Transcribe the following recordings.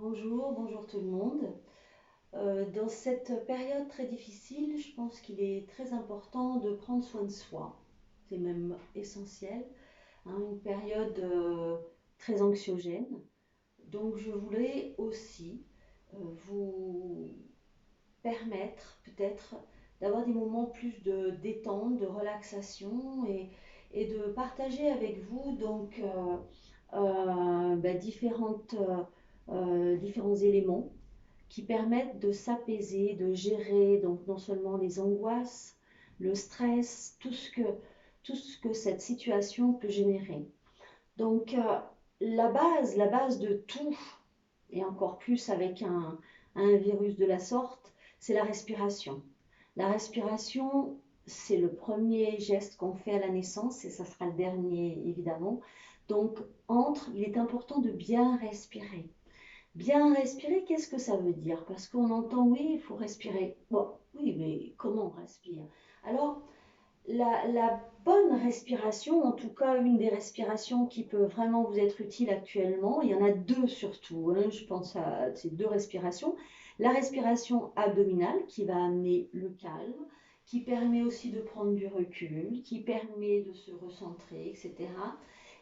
Bonjour, bonjour tout le monde. Dans cette période très difficile, je pense qu'il est très important de prendre soin de soi. C'est même essentiel, hein, une période très anxiogène. Donc je voulais aussi vous permettre peut-être d'avoir des moments plus de détente, de relaxation et de partager avec vous différents éléments qui permettent de s'apaiser, de gérer donc non seulement les angoisses, le stress, tout ce que cette situation peut générer. Donc la base de tout, et encore plus avec un virus de la sorte, c'est la respiration. La respiration, c'est le premier geste qu'on fait à la naissance et ça sera le dernier évidemment. Donc il est important de bien respirer. Bien respirer, qu'est-ce que ça veut dire? Parce qu'on entend, oui, il faut respirer. Bon, oui, mais comment on respire? Alors, la bonne respiration, en tout cas une des respirations qui peut vraiment vous être utile actuellement, il y en a deux surtout, hein, je pense à ces deux respirations. La respiration abdominale qui va amener le calme, qui permet aussi de prendre du recul, qui permet de se recentrer, etc.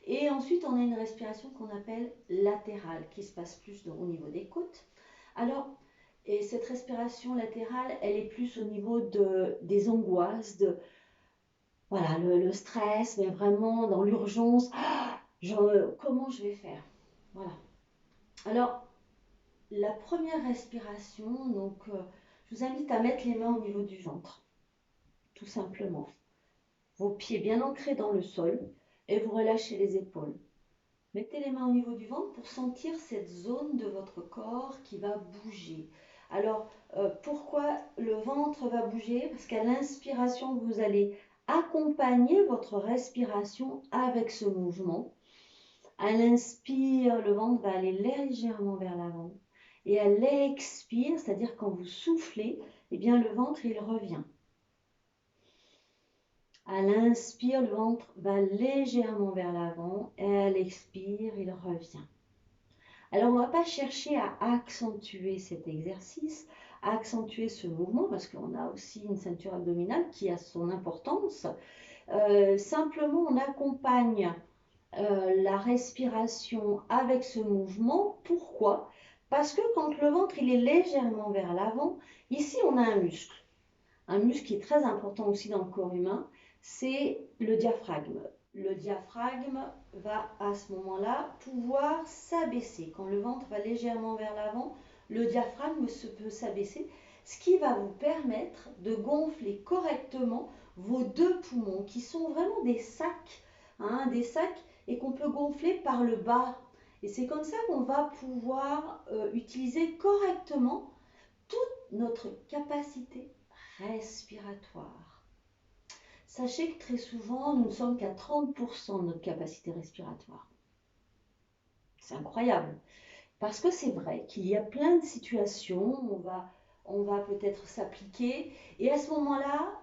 Et ensuite, on a une respiration qu'on appelle latérale, qui se passe plus au niveau des côtes. Alors, et cette respiration latérale, elle est plus au niveau des angoisses, voilà, le stress, mais vraiment dans l'urgence. Comment je vais faire? Voilà. Alors, la première respiration, je vous invite à mettre les mains au niveau du ventre, tout simplement. Vos pieds bien ancrés dans le sol et vous relâchez les épaules. Mettez les mains au niveau du ventre pour sentir cette zone de votre corps qui va bouger. Alors, pourquoi le ventre va bouger? Parce qu'à l'inspiration, vous allez accompagner votre respiration avec ce mouvement. À l'inspire, le ventre va aller légèrement vers l'avant. Et à l'expire, c'est-à-dire quand vous soufflez, eh bien le ventre, il revient. À l'inspire, le ventre va légèrement vers l'avant et à l'expire, il revient. Alors, on ne va pas chercher à accentuer cet exercice, à accentuer ce mouvement, parce qu'on a aussi une ceinture abdominale qui a son importance. Simplement, on accompagne la respiration avec ce mouvement. Pourquoi? Parce que quand le ventre il est légèrement vers l'avant, ici on a un muscle. Un muscle qui est très important aussi dans le corps humain, c'est le diaphragme. Le diaphragme va à ce moment-là pouvoir s'abaisser. Quand le ventre va légèrement vers l'avant, le diaphragme peut s'abaisser, ce qui va vous permettre de gonfler correctement vos deux poumons, qui sont vraiment des sacs et qu'on peut gonfler par le bas. Et c'est comme ça qu'on va pouvoir utiliser correctement toute notre capacité respiratoire. Sachez que très souvent, nous ne sommes qu'à 30% de notre capacité respiratoire. C'est incroyable. Parce que c'est vrai qu'il y a plein de situations où on va peut-être s'appliquer et à ce moment-là,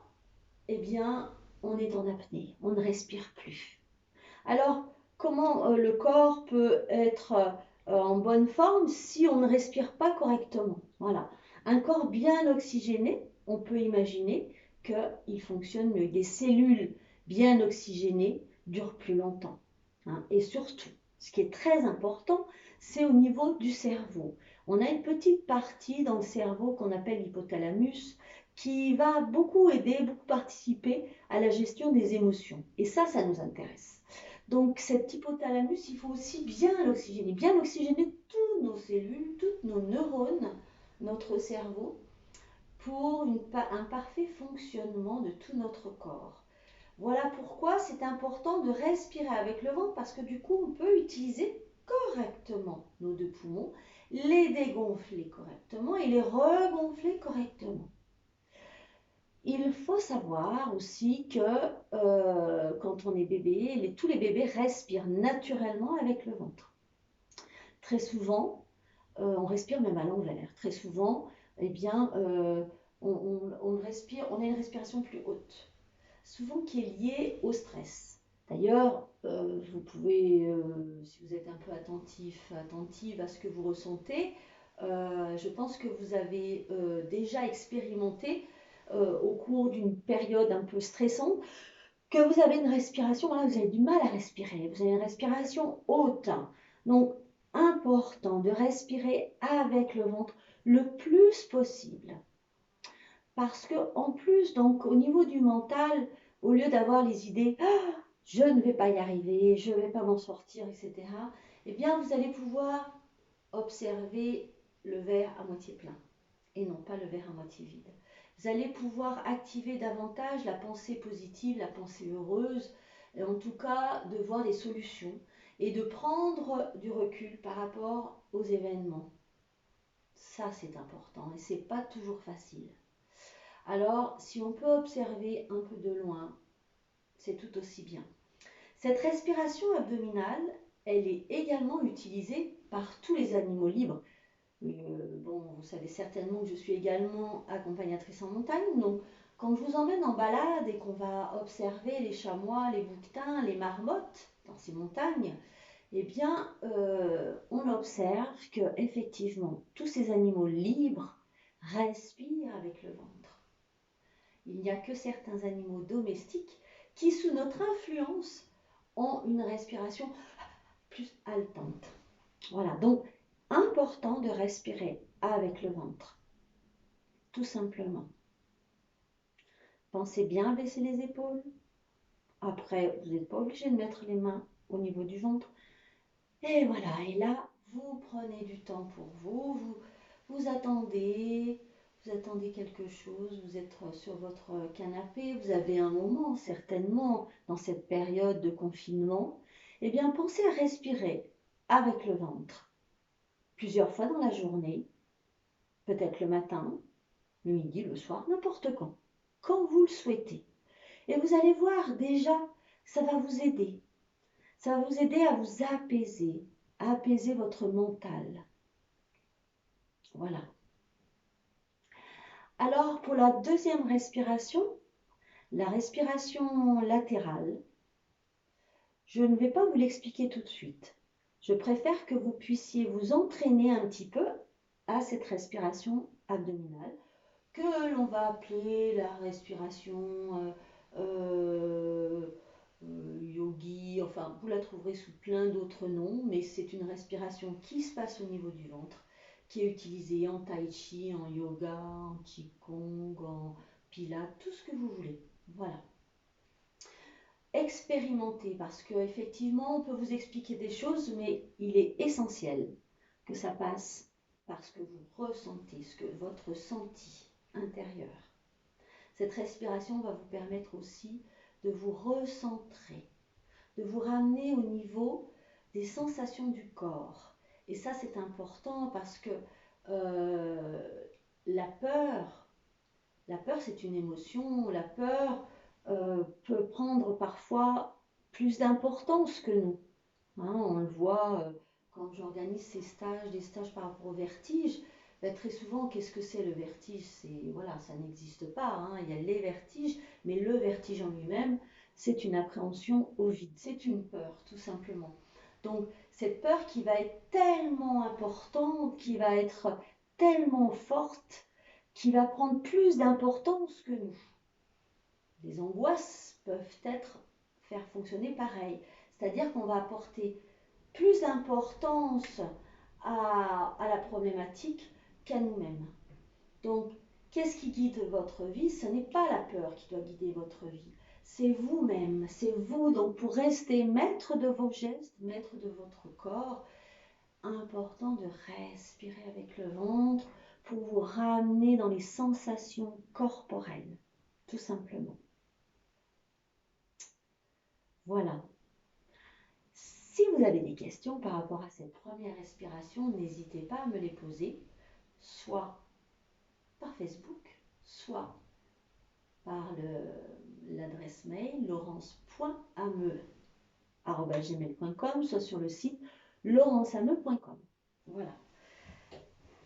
eh bien, on est en apnée, on ne respire plus. Alors, comment le corps peut être en bonne forme si on ne respire pas correctement? Voilà. Un corps bien oxygéné, on peut imaginer qu'il fonctionne mieux. Des cellules bien oxygénées durent plus longtemps, hein. Et surtout, ce qui est très important, c'est au niveau du cerveau. On a une petite partie dans le cerveau qu'on appelle l'hypothalamus qui va beaucoup aider, beaucoup participer à la gestion des émotions. Et ça nous intéresse. Donc cet hypothalamus, il faut aussi bien oxygéner toutes nos cellules, toutes nos neurones, notre cerveau, pour un parfait fonctionnement de tout notre corps. Voilà pourquoi c'est important de respirer avec le ventre, parce que du coup, on peut utiliser correctement nos deux poumons, les dégonfler correctement et les regonfler correctement. Il faut savoir aussi que quand on est bébé, tous les bébés respirent naturellement avec le ventre. Très souvent, on respire même à l'envers. Très souvent, eh bien, on a une respiration plus haute, souvent qui est liée au stress. D'ailleurs, vous pouvez, si vous êtes êtes un peu attentif, attentive à ce que vous ressentez, je pense que vous avez déjà expérimenté au cours d'une période un peu stressante que vous avez une respiration, voilà, vous avez du mal à respirer, vous avez une respiration haute. Donc, important de respirer avec le ventre le plus possible. Parce que en plus, donc au niveau du mental, au lieu d'avoir les idées ah, je ne vais pas y arriver, je ne vais pas m'en sortir, etc., eh bien vous allez pouvoir observer le verre à moitié plein et non pas le verre à moitié vide. Vous allez pouvoir activer davantage la pensée positive, la pensée heureuse, et en tout cas de voir des solutions et de prendre du recul par rapport aux événements. Ça, c'est important et c'est pas toujours facile. Alors, si on peut observer un peu de loin, c'est tout aussi bien. Cette respiration abdominale, elle est également utilisée par tous les animaux libres. Bon, vous savez certainement que je suis également accompagnatrice en montagne, donc quand je vous emmène en balade et qu'on va observer les chamois, les bouquetins, les marmottes dans ces montagnes, eh bien, on observe que effectivement tous ces animaux libres respirent avec le ventre. Il n'y a que certains animaux domestiques qui, sous notre influence, ont une respiration plus haletante. Voilà, donc important de respirer avec le ventre, tout simplement. Pensez bien à baisser les épaules. Après, vous n'êtes pas obligé de mettre les mains au niveau du ventre. Et voilà, et là, vous prenez du temps pour vous attendez, vous attendez quelque chose, vous êtes sur votre canapé, vous avez un moment certainement dans cette période de confinement, eh bien pensez à respirer avec le ventre plusieurs fois dans la journée, peut-être le matin, le midi, le soir, n'importe quand vous le souhaitez. Et vous allez voir déjà, ça va vous aider. Ça va vous aider à vous apaiser, à apaiser votre mental. Voilà. Alors, pour la deuxième respiration, la respiration latérale, je ne vais pas vous l'expliquer tout de suite. Je préfère que vous puissiez vous entraîner un petit peu à cette respiration abdominale que l'on va appeler la respiration yogi, enfin vous la trouverez sous plein d'autres noms, mais c'est une respiration qui se passe au niveau du ventre, qui est utilisée en tai chi, en yoga, en qigong, en pilates, tout ce que vous voulez. Voilà. Expérimentez parce qu'effectivement on peut vous expliquer des choses, mais il est essentiel que ça passe par ce que vous ressentez, ce que votre ressenti intérieur. Cette respiration va vous permettre aussi de vous recentrer, de vous ramener au niveau des sensations du corps. Et ça, c'est important parce que la peur, c'est une émotion. La peur peut prendre parfois plus d'importance que nous. Hein, on le voit quand j'organise des stages par rapport au vertige. Ben, très souvent, qu'est-ce que c'est le vertige? Voilà, ça n'existe pas. Hein. Il y a les vertiges, mais le vertige en lui-même, c'est une appréhension au vide. C'est une peur, tout simplement. Donc, cette peur qui va être tellement importante, qui va être tellement forte, qui va prendre plus d'importance que nous. Les angoisses peuvent faire fonctionner pareil. C'est-à-dire qu'on va apporter plus d'importance à la problématique qu'à nous-mêmes. Donc, qu'est-ce qui guide votre vie? Ce n'est pas la peur qui doit guider votre vie. C'est vous-même, c'est vous. Donc, pour rester maître de vos gestes, maître de votre corps, important de respirer avec le ventre pour vous ramener dans les sensations corporelles, tout simplement. Voilà. Si vous avez des questions par rapport à cette première respiration, n'hésitez pas à me les poser, soit par Facebook, soit par l'adresse mail laurence.ameux@gmail.com, soit sur le site laurenceameux.com. Voilà.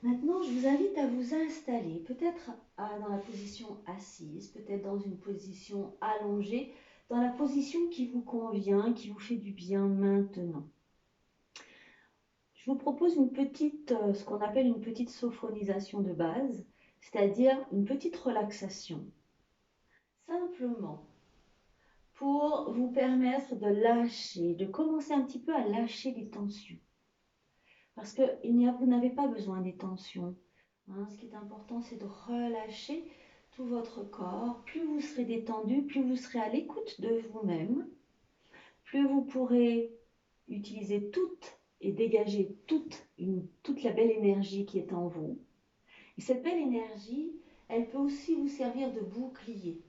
Maintenant, je vous invite à vous installer, peut-être dans la position assise, peut-être dans une position allongée, dans la position qui vous convient, qui vous fait du bien maintenant. je vous propose une petite, ce qu'on appelle une petite sophronisation de base, c'est-à-dire une petite relaxation. Simplement pour vous permettre de lâcher, de commencer un petit peu à lâcher les tensions. Parce que vous n'avez pas besoin des tensions. Hein. Ce qui est important, c'est de relâcher tout votre corps. Plus vous serez détendu, plus vous serez à l'écoute de vous-même, plus vous pourrez utiliser toute et dégager toute la belle énergie qui est en vous. Et cette belle énergie, elle peut aussi vous servir de bouclier.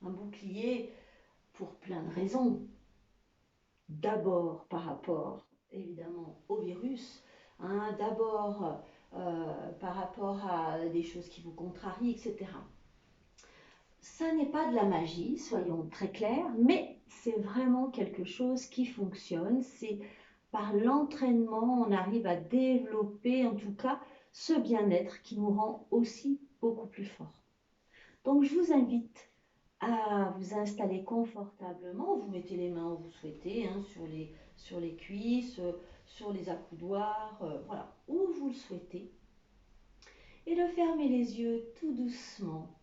Un bouclier pour plein de raisons. D'abord par rapport évidemment au virus, hein, d'abord par rapport à des choses qui vous contrarient, etc. Ça n'est pas de la magie, soyons très clairs, mais c'est vraiment quelque chose qui fonctionne. C'est par l'entraînement, on arrive à développer en tout cas ce bien-être qui nous rend aussi beaucoup plus forts. Donc je vous invite à vous installer confortablement. Vous mettez les mains où vous souhaitez, hein, sur les cuisses, sur les accoudoirs, voilà, où vous le souhaitez. Et de fermer les yeux tout doucement.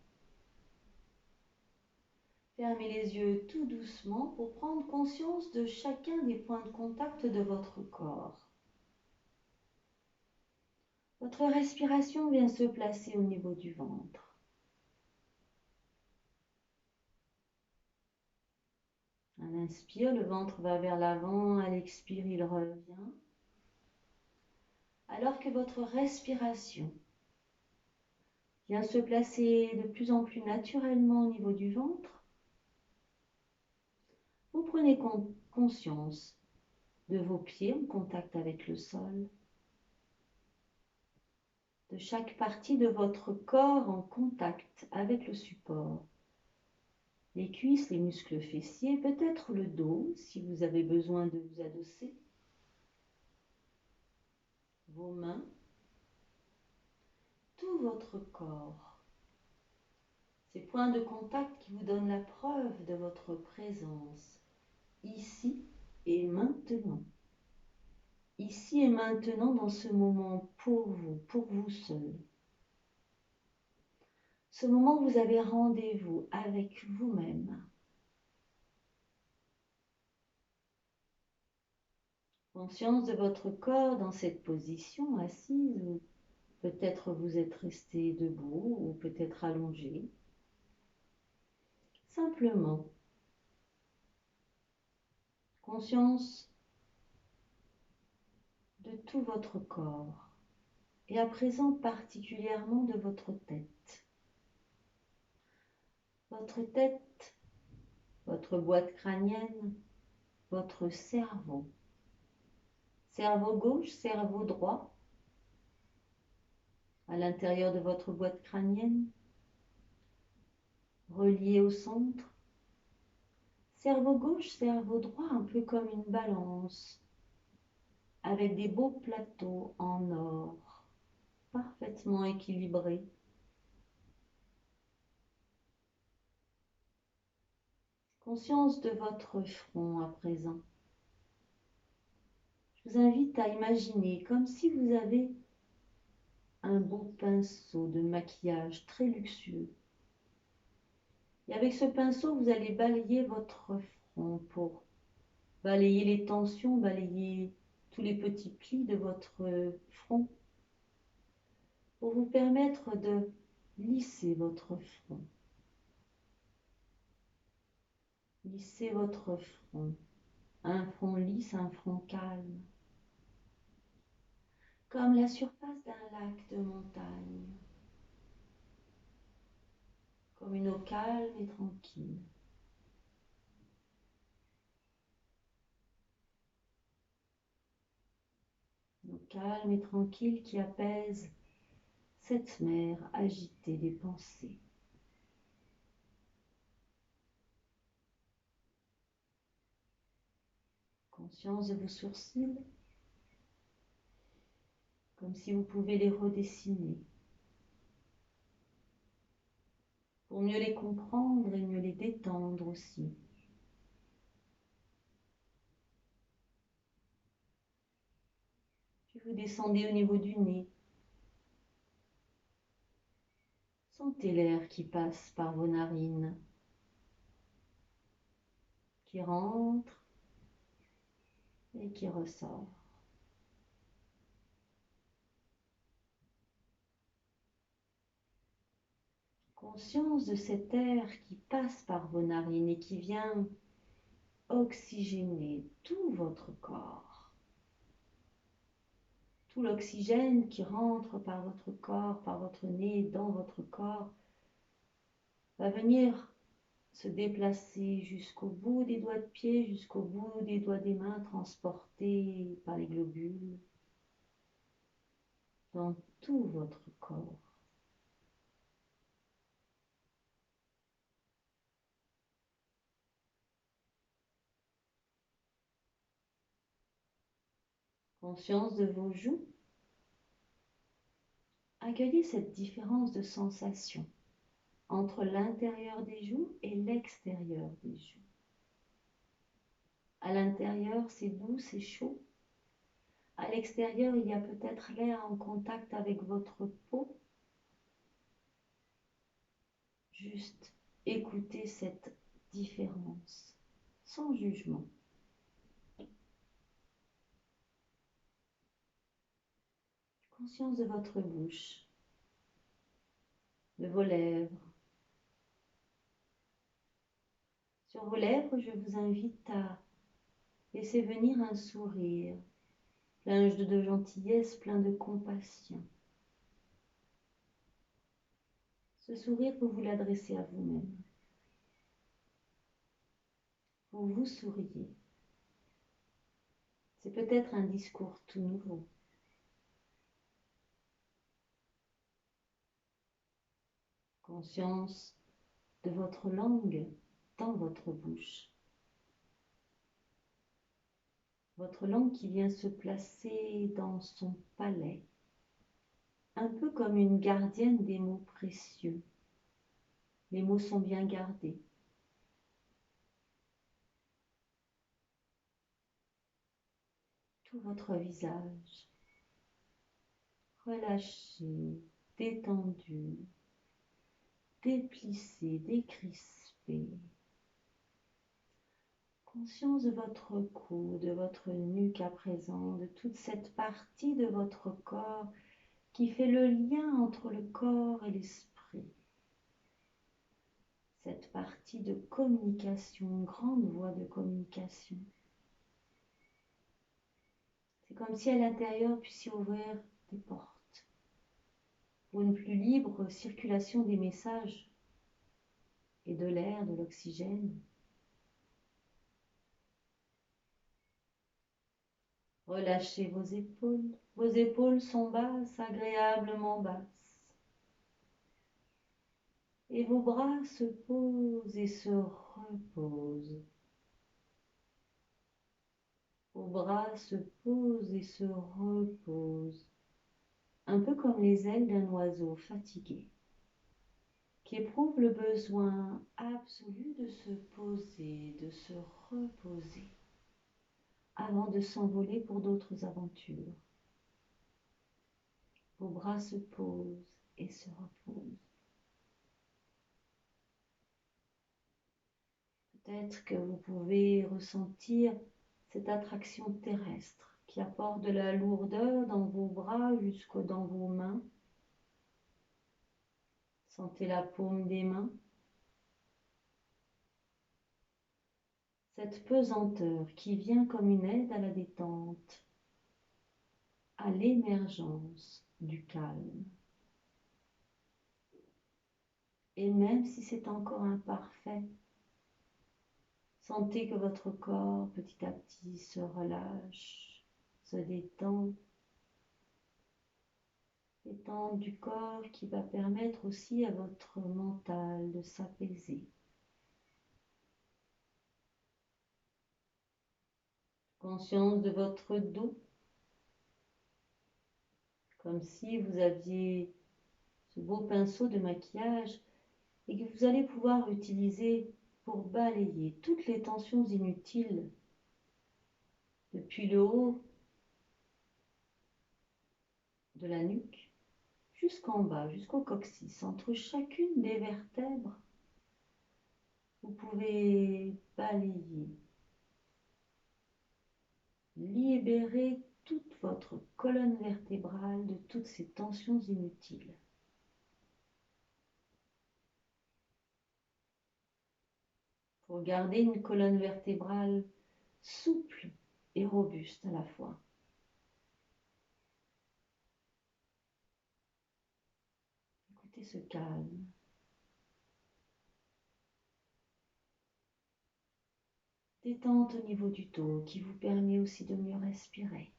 Fermez les yeux tout doucement pour prendre conscience de chacun des points de contact de votre corps. Votre respiration vient se placer au niveau du ventre. À l'inspire, le ventre va vers l'avant, à l'expire, il revient. Alors que votre respiration vient se placer de plus en plus naturellement au niveau du ventre, vous prenez conscience de vos pieds en contact avec le sol, de chaque partie de votre corps en contact avec le support. Les cuisses, les muscles fessiers, peut-être le dos si vous avez besoin de vous adosser, vos mains, tout votre corps. Ces points de contact qui vous donnent la preuve de votre présence, ici et maintenant. Ici et maintenant dans ce moment pour vous seul. Ce moment où vous avez rendez-vous avec vous-même. Conscience de votre corps dans cette position assise ou peut-être vous êtes resté debout ou peut-être allongé. Simplement, conscience de tout votre corps et à présent particulièrement de votre tête. Votre tête, votre boîte crânienne, votre cerveau. Cerveau gauche, cerveau droit, à l'intérieur de votre boîte crânienne, relié au centre. Cerveau gauche, cerveau droit, un peu comme une balance, avec des beaux plateaux en or, parfaitement équilibrés. Conscience de votre front à présent. Je vous invite à imaginer comme si vous avez un beau pinceau de maquillage très luxueux. Et avec ce pinceau, vous allez balayer votre front pour balayer les tensions, balayer tous les petits plis de votre front pour vous permettre de lisser votre front. Lissez votre front. Un front lisse, un front calme. Comme la surface d'un lac de montagne. Comme une eau calme et tranquille. Une eau calme et tranquille qui apaise cette mer agitée des pensées. Conscience de vos sourcils, comme si vous pouvez les redessiner, pour mieux les comprendre et mieux les détendre aussi. Puis Puis vous descendez au niveau du nez. Sentez l'air qui passe par vos narines, qui rentre et qui ressort. Conscience de cet air qui passe par vos narines et qui vient oxygéner tout votre corps. Tout l'oxygène qui rentre par votre corps, par votre nez, dans votre corps, va venir se déplacer jusqu'au bout des doigts de pied, jusqu'au bout des doigts des mains, transporté par les globules dans tout votre corps. Conscience de vos joues. Accueillez cette différence de sensation entre l'intérieur des joues et l'extérieur des joues. À l'intérieur, c'est doux, c'est chaud. À l'extérieur, il y a peut-être l'air en contact avec votre peau. Juste écoutez cette différence, sans jugement. Conscience de votre bouche, de vos lèvres. Sur vos lèvres, je vous invite à laisser venir un sourire, plein de gentillesse, plein de compassion. Ce sourire, vous vous l'adressez à vous-même. Vous vous souriez. C'est peut-être un discours tout nouveau. Conscience de votre langue dans votre bouche. Votre langue qui vient se placer dans son palais, un peu comme une gardienne des mots précieux. Les mots sont bien gardés. Tout votre visage, relâché, détendu, déplissé, décrispé. Conscience de votre cou, de votre nuque à présent, de toute cette partie de votre corps qui fait le lien entre le corps et l'esprit. Cette partie de communication, une grande voie de communication. C'est comme si à l'intérieur vous puissiez ouvrir des portes pour une plus libre circulation des messages et de l'air, de l'oxygène. Relâchez vos épaules. Vos épaules sont basses, agréablement basses. Et vos bras se posent et se reposent. Vos bras se posent et se reposent. Un peu comme les ailes d'un oiseau fatigué, qui éprouve le besoin absolu de se poser, de se reposer, avant de s'envoler pour d'autres aventures. Vos bras se posent et se reposent. Peut-être que vous pouvez ressentir cette attraction terrestre qui apporte de la lourdeur dans vos bras jusque dans vos mains. Sentez la paume des mains. Cette pesanteur qui vient comme une aide à la détente, à l'émergence du calme. Et même si c'est encore imparfait, sentez que votre corps petit à petit se relâche, se détend. Détente du corps qui va permettre aussi à votre mental de s'apaiser. Conscience de votre dos, comme si vous aviez ce beau pinceau de maquillage et que vous allez pouvoir utiliser pour balayer toutes les tensions inutiles depuis le haut de la nuque jusqu'en bas, jusqu'au coccyx, entre chacune des vertèbres. Vous pouvez balayer, libérer toute votre colonne vertébrale de toutes ces tensions inutiles. Pour garder une colonne vertébrale souple et robuste à la fois. Écoutez ce calme. Détente au niveau du dos qui vous permet aussi de mieux respirer.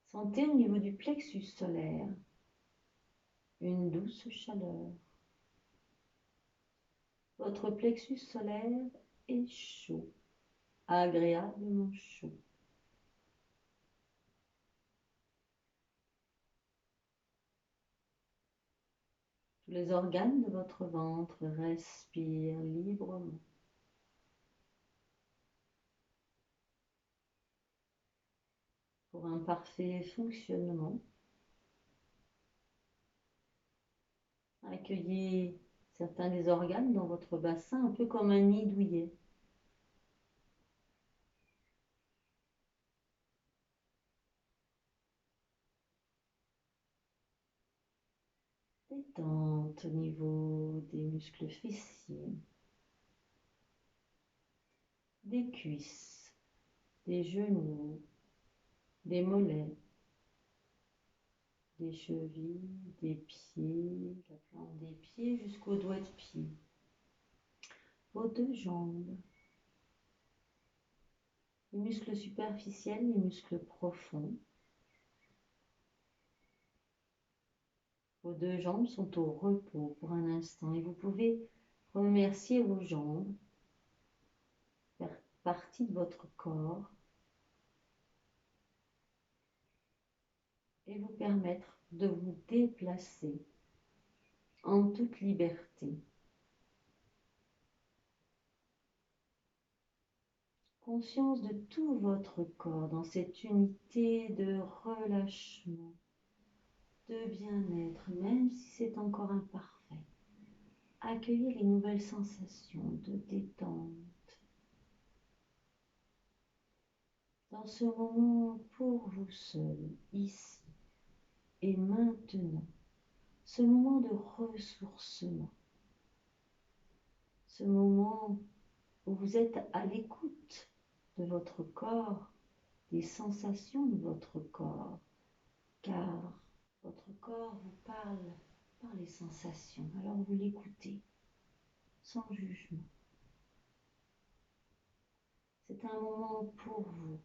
Sentez au niveau du plexus solaire une douce chaleur. Votre plexus solaire est chaud, agréablement chaud. Tous les organes de votre ventre respirent librement. Pour un parfait fonctionnement, accueillez certains des organes dans votre bassin, un peu comme un nid douillet. Détente au niveau des muscles fessiers, des cuisses, des genoux, des mollets, des chevilles, des pieds, la plante des pieds jusqu'aux doigts de pied, vos deux jambes, les muscles superficiels, les muscles profonds. Vos deux jambes sont au repos pour un instant et vous pouvez remercier vos jambes, faire partie de votre corps et vous permettre de vous déplacer en toute liberté. Conscience de tout votre corps dans cette unité de relâchement, de bien-être, même si c'est encore imparfait. Accueillez les nouvelles sensations de détente. Dans ce moment pour vous seul, ici et maintenant, ce moment de ressourcement, ce moment où vous êtes à l'écoute de votre corps, des sensations de votre corps, car votre corps vous parle par les sensations, alors vous l'écoutez sans jugement. C'est un moment pour vous,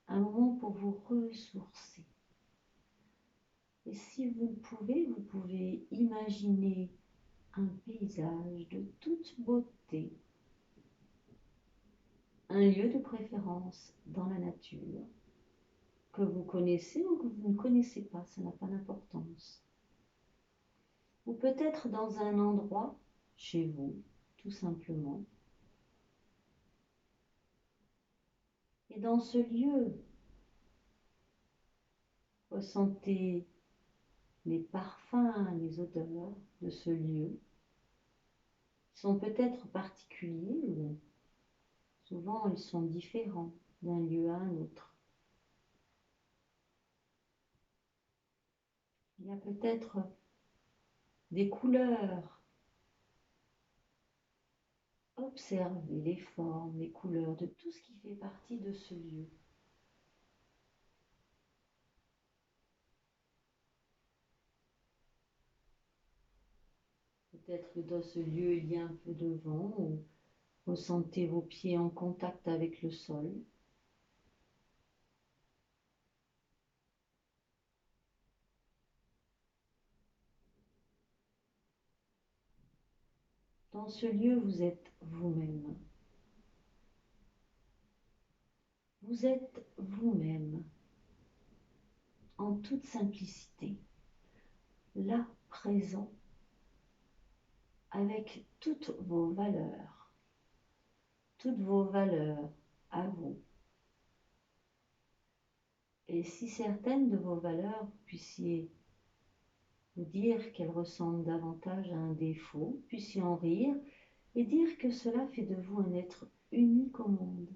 un moment pour vous ressourcer. Et si vous le vous pouvez imaginer un paysage de toute beauté, un lieu de préférence dans la nature, que vous connaissez ou que vous ne connaissez pas, ça n'a pas d'importance. Ou peut-être dans un endroit, chez vous, tout simplement. Et dans ce lieu, ressentez les parfums, les odeurs de ce lieu, qui sont peut-être particuliers ou souvent ils sont différents d'un lieu à un autre. Il y a peut-être des couleurs. Observez les formes, les couleurs de tout ce qui fait partie de ce lieu. Peut-être que dans ce lieu, il y a un peu de vent ou ressentez vos pieds en contact avec le sol. Dans ce lieu, vous êtes vous-même. Vous êtes vous-même en toute simplicité, là, présent, avec toutes vos valeurs à vous. Et si certaines de vos valeurs, vous puissiez vous dire qu'elles ressemblent davantage à un défaut, vous puissiez en rire et dire que cela fait de vous un être unique au monde.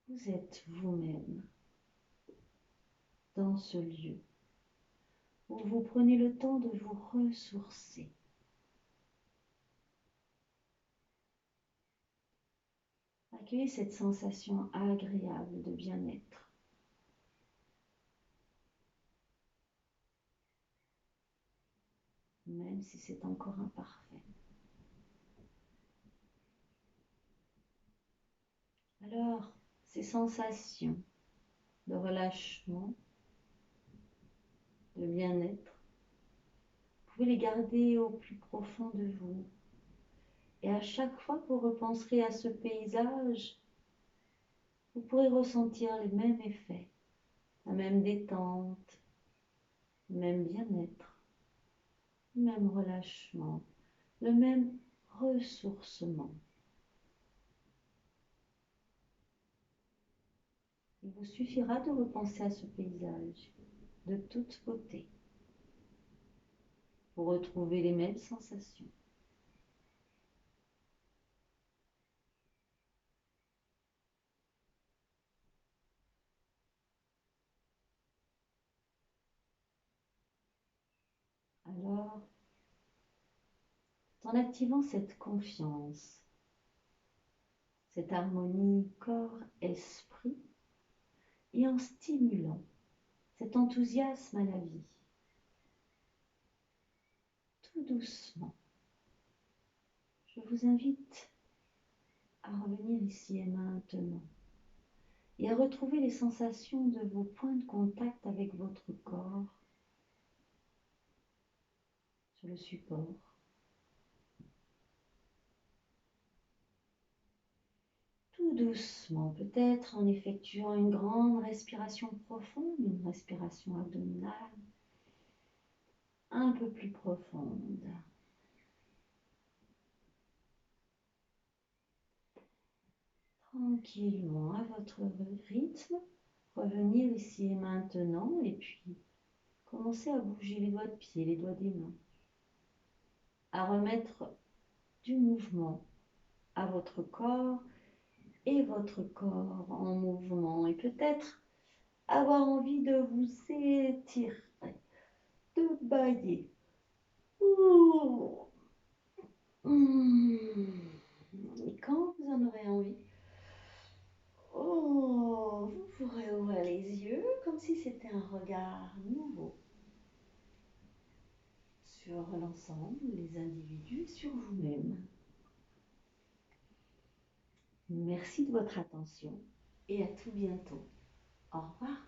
Vous êtes vous-même dans ce lieu où vous prenez le temps de vous ressourcer. Accueillez cette sensation agréable de bien-être. Même si c'est encore imparfait. Alors, ces sensations de relâchement, de bien-être, vous pouvez les garder au plus profond de vous. Et à chaque fois que vous repenserez à ce paysage, vous pourrez ressentir les mêmes effets, la même détente, le même bien-être, le même relâchement, le même ressourcement. Il vous suffira de repenser à ce paysage de toute beauté pour retrouver les mêmes sensations. Alors, en activant cette confiance, cette harmonie corps-esprit et en stimulant cet enthousiasme à la vie, tout doucement, je vous invite à revenir ici et maintenant et à retrouver les sensations de vos points de contact avec votre corps sur le support. Tout doucement, peut-être en effectuant une grande respiration profonde, une respiration abdominale un peu plus profonde. Tranquillement, à votre rythme, revenir ici et maintenant et puis commencer à bouger les doigts de pied, les doigts des mains, à remettre du mouvement à votre corps et votre corps en mouvement et peut-être avoir envie de vous étirer, de bailler. Ouh. Et quand vous en aurez envie, oh, vous pourrez ouvrir les yeux comme si c'était un regard nouveau sur l'ensemble, les individus, sur vous-même. Merci de votre attention et à tout bientôt. Au revoir.